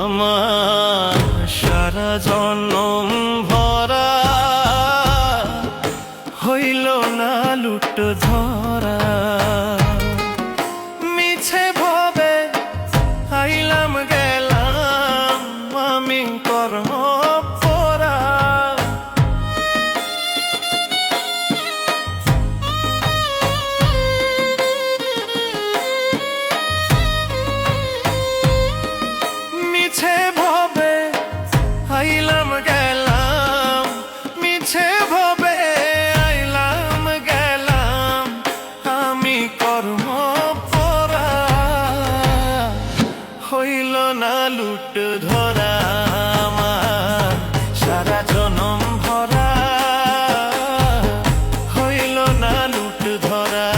আমার সারা জনম ভরা হইল না লুট ধরা। মিছে ভবে আইলাম গেলাম আমি কর্ম পরা। মিছে ভবে আইলাম গেলাম, মিছে ভবে আইলাম গেলাম আমি কর্ম পরা। হইল না লুট ধরা আমার সারা জনম ভরা, হইল না লুট ধরা।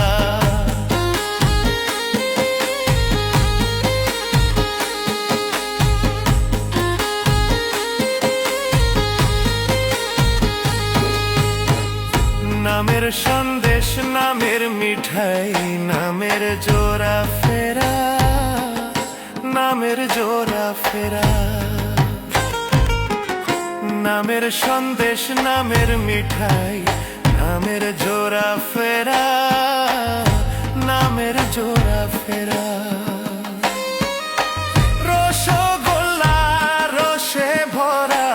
নামের সন্দেশ নামের মিঠাই নামের জোড়া ফেরা, নামের জোড়া ফেরা। নামের সন্দেশ নামের মিঠাই নামের জোড়া ফেরা, নামের জোড়া ফেরা। রসগোল্লা রসে ভরা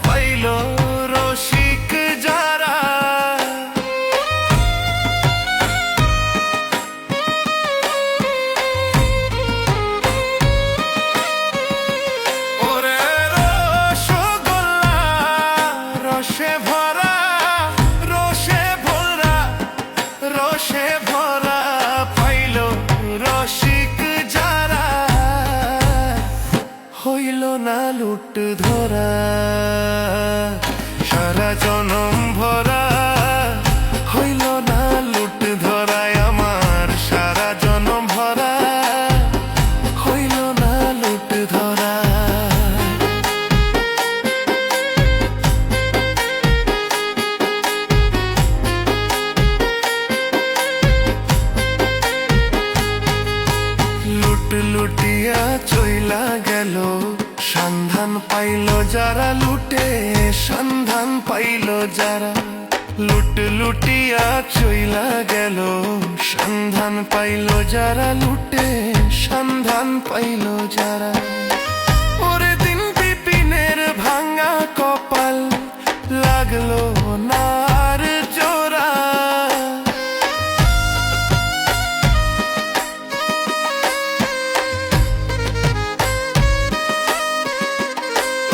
পাইল রসিক যারা। ওরে রসগোল্লা রসে ভরা, রসে ভরা, রসে ভরা পাইল রসিক যারা। হইল না লুট ধরা সারা জনম ভরা, হইল না লুট ধরায় আমার সারা জনম ভরা, হইল না লুট ধরা। লুট লুটিয়া চইলা গেল সন্ধান পাইল যারা, লুটে সন্ধান পাইল যারা। লুট লুটিয়া চইলা গেল সন্ধান পাইল যারা, লুটে সন্ধান পাইল যারা। ওরে দিন বিপিনের ভাঙা কপাল লাগলো নার জোড়া।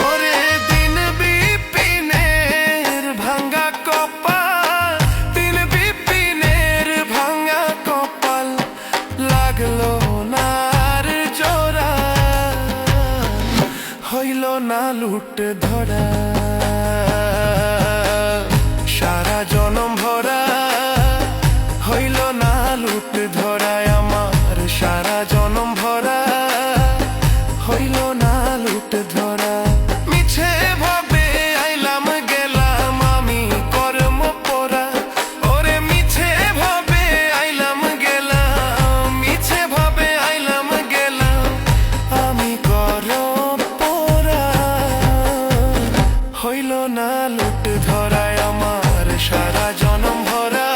ওরে দিন বিপিনের ভাঙা কপাল, দিন বিপিনের ভাঙা কপাল লাগলো নার জোড়া। হইল না লুট ধরা সারা জনম ভরা, হইল না লুট ধরায় আমার সারা জনম ভরা, হইল না লুট ধরা। মিছে ভাবে আইলাম গেলাম আমি কর্ম পরা। ওরে মিছে ভাবে আইলাম গেলাম, মিছে ভাবে আইলাম গেলাম আমি কর্ম পরা। হইল না লুট ধরায় আমার সারা জনম ভরা,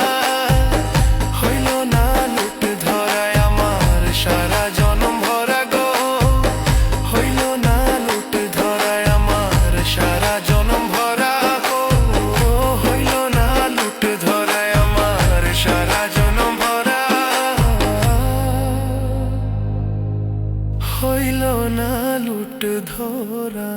হইল না লুট ধরায় আমার সারা জনম ভরা গো। হইল না লুট ধরায় আমার সারা জনম ভরা গো। হইল না লুট ধরায় আমার সারা জনম ভরা, হইল না লুট ধরা।